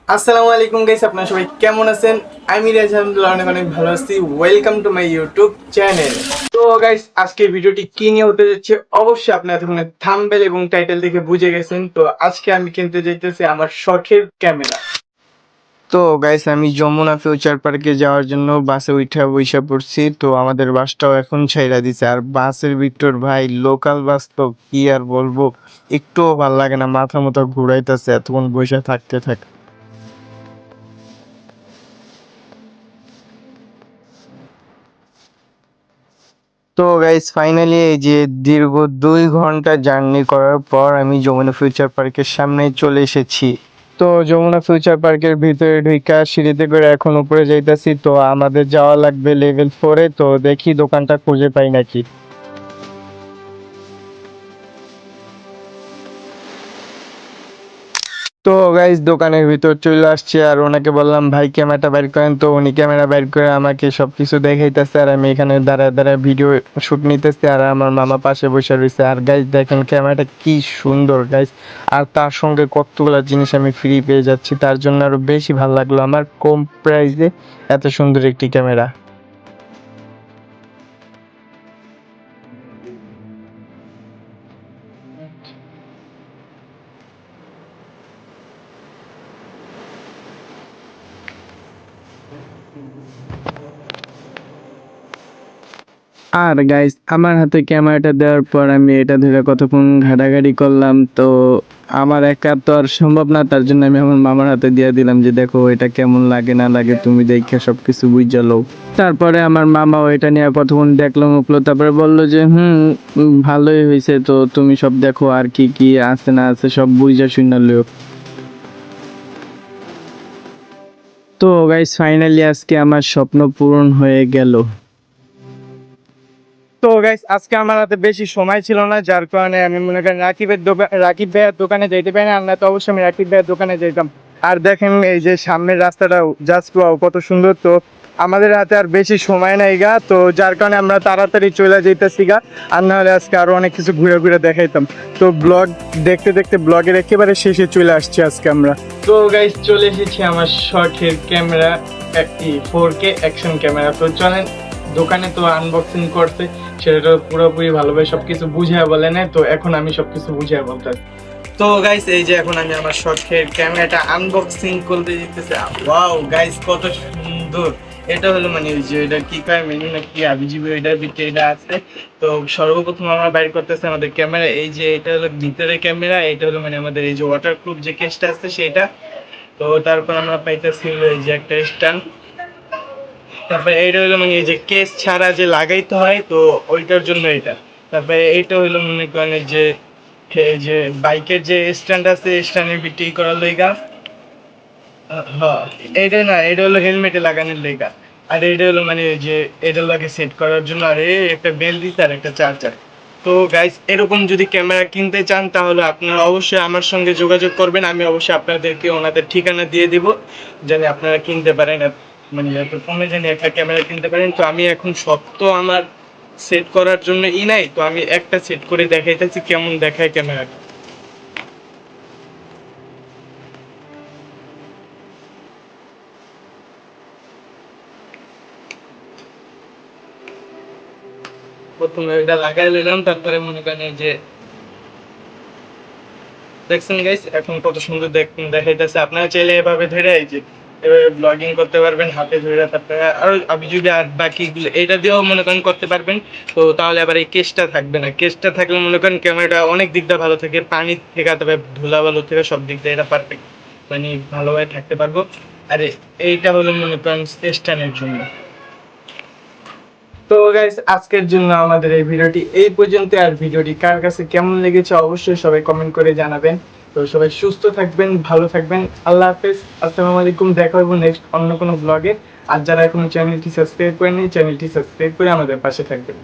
আসসালামু আলাইকুম গাইস, আপনারা সবাই কেমন আছেন? আমি আলহামদুলিল্লাহ অনেক অনেক ভালো আছি। Welcome to my YouTube channel. তো গাইস, আজকের ভিডিওটি কি নিয়ে হতে যাচ্ছে অবশ্যই আপনারা এতক্ষণ থাম্বনেল এবং টাইটেল দেখে বুঝে গেছেন। তো আজকে আমি কিনতে যাইতেছি আমার শখের ক্যামেরা। তো গাইস, আমি যমুনা ফিউচার পার্কে যাওয়ার জন্য বাসে উঠা বইসা পড়ছি। তো আমাদের বাসটাও এখন ছাইড়া দিছে। আর বাসের ভিতর ভাই লোকাল বাস তো কি আর বলবো, একটুও ভাল লাগে না, মাথা মতো ঘুরাইতেছে এতক্ষণ বসে থাকতে থাকতে। তো গাইস ফাইনালি এই যে দীর্ঘ 2 ঘন্টা জার্নি করার পর আমি যমুনা ফিউচার পার্কের সামনে চলে এসেছি। তো যমুনা ফিউচার পার্কের ভিতরে ঢুইকা সিঁড়িতে করে এখন উপরে যাইতাছি। তো আমাদের যাওয়া লাগবে লেভেল 4-এ। তো দেখি দোকানটা খুঁজে পাই নাকি। তো গাইস দোকানের ভিতর চলে আসছে আর ওনাকে বললাম ভাই ক্যামেরাটা বের করেন। তো উনি ক্যামেরা বের করে আমাকে সবকিছু দেখাইতেছে আর আমি এখানে দাঁড়ায় দাঁড়ায় ভিডিও শুট নিতেছি আর আমার মামা পাশে বসে রয়েছে। আর গাইস দেখেন ক্যামেরাটা কি সুন্দর গাইস, আর তার সঙ্গে কতগুলো জিনিস আমি ফ্রি পেয়ে যাচ্ছি, তার জন্য আরো বেশি ভালো লাগলো আমার কম প্রাইসে এত সুন্দর একটি ক্যামেরা। আর গাইস আমার হাতে ক্যামেরাটা দেওয়ার পর আমি এটা ধরে কতক্ষণ ঘাটাঘাটি করলাম। তো আমার একা তো আর সম্ভব না, তার জন্য আমি আমার মামার হাতে দিয়ে দিলাম যে দেখো এটা কেমন লাগে না লাগে তুমি দেখে সবকিছু বুঝে লও। তারপরে আমার মামাও এটা নিয়ে কতক্ষণ দেখলাম উপলো, তারপরে বললো যে ভালোই হয়েছে, তো তুমি সব দেখো আর কি কি আছে না আছে সব বুঝা শুনে লও। তো গাইস ফাইনালি আজকে আমার স্বপ্ন পূরণ হয়ে গেল। তো গাইস আজকে আমার হাতে বেশি সময় ছিল না, যার কারণে আমি মনে করেন রাকিব ভাইয়ের দোকানে যাইতে পারি না। আমরা তো অবশ্যই আমি রাকিব ভাইয়ের দোকানে যাইতাম। আর দেখেন এই যে সামনের রাস্তাটাও জাস্ট ওয়াও কত সুন্দর। তো আমাদের হাতে আর বেশি সময় নাই গা, তো যার কারণে আমরা তাড়াতাড়ি চলে যাইতেছি গা। আর নাহলে আজকে আরো অনেক কিছু ঘুরে ঘুরে দেখাইতাম। তো ব্লগ দেখতে দেখতে ব্লগের একেবারে শেষে চলে আসছি আজকে আমরা। তো গাইস চলে এসেছি আমার শখের ক্যামেরা, একটি 4K অ্যাকশন ক্যামেরা। তো চলেন, দোকানে তো আনবক্সিং করতে, সেটা পুরোপুরি ভালোভাবে সবকিছু বুঝিয়ে বলে নেয়। তো এখন আমি সবকিছু বুঝিয়ে বলতে। তো গাইস এই যে এখন আমি আমার শখের ক্যামেরাটা আনবক্সিং করতে যেতেছি। ওয়াও গাইস কত সুন্দর। এটা হলো মানে ওই যে এটা কি কয় মেনু নাকি আবিজিবি, এটার ভিতরে এটা আছে। তো সর্বপ্রথম আমরা বাইর করতেছি আমাদের ক্যামেরা। এই যে এটা হলো ভিতরে ক্যামেরা, এটা হলো মানে আমাদের এই যে ওয়াটারপ্রুফ যে কেসটা আছে সেটা। তো তারপর আমরা পাইতেছি এই যে একটা স্ট্যান্ড। তারপরে এইটা হলো মানে এই যে কেস ছাড়া যে লাগাইতে হয়, তো ওইটার জন্য এটা। তারপরে এইটা হলো মনে করেন যে এই যে বাইকের যে স্ট্যান্ড আছে স্ট্যান্ডের বিক্রি করার লইগা। হ্যাঁ, এটা না, এটা হলো হেলমেটে লাগানোর লইগা। আর এটা হলো মানে যে এটা লাগে সেট করার জন্য। আর এই একটা বেল দিতে আর একটা চার্জার। তো গাইস এরকম যদি ক্যামেরা কিনতে চান তাহলে আপনারা অবশ্যই আমার সঙ্গে যোগাযোগ করবেন। আমি অবশ্যই আপনাদেরকে ওনাদের ঠিকানা দিয়ে দিব, যেন আপনারা কিনতে পারেন। মানে এত কমে জানি একটা ক্যামেরা কিনতে পারেন। তো আমি এখন সব তো আমার সেট করার জন্য নাই, তো আমি একটা সেট করে দেখাইতেছি কেমন দেখায় ক্যামেরা। প্রথমে এটা লাগাই নিলাম, তারপরে মনে করেন এই যে দেখছেন গাইস এখন কত সুন্দর দেখাইতেছে। আপনারা চাইলে এভাবে ধরে এই যে এভাবে ব্লগিং করতে পারবেন হাতে ধরে। তারপরে আরো আমি যদি আর বাকি এটা দিয়েও মনে করেন করতে পারবেন। তো তাহলে আবার এই কেসটা থাকবে না, কেসটা থাকলে মনে করেন ক্যামেরাটা অনেক দিক দিয়ে ভালো থাকে, পানি থেকে তবে ধুলা বালু থেকে সব দিক দিয়ে এটা পারফেক্ট মানে ভালোভাবে থাকতে পারবো। আরে এইটা হলো মনে করেন স্ট্যান্ডের জন্য। তো গাইস আজকের জন্য আমাদের এই ভিডিওটি এই পর্যন্ত। আর ভিডিওটি কার কাছে কেমন লেগেছে অবশ্যই সবাই কমেন্ট করে জানাবেন। তো সবাই সুস্থ থাকবেন, ভালো থাকবেন। আল্লাহ হাফেজ, আসসালামু আলাইকুম। দেখা হবে নেক্সট অন্য কোনো ব্লগে। আর যারা এখনো চ্যানেলটি সাবস্ক্রাইব করেনি চ্যানেলটি সাবস্ক্রাইব করে আমাদের পাশে থাকবেন।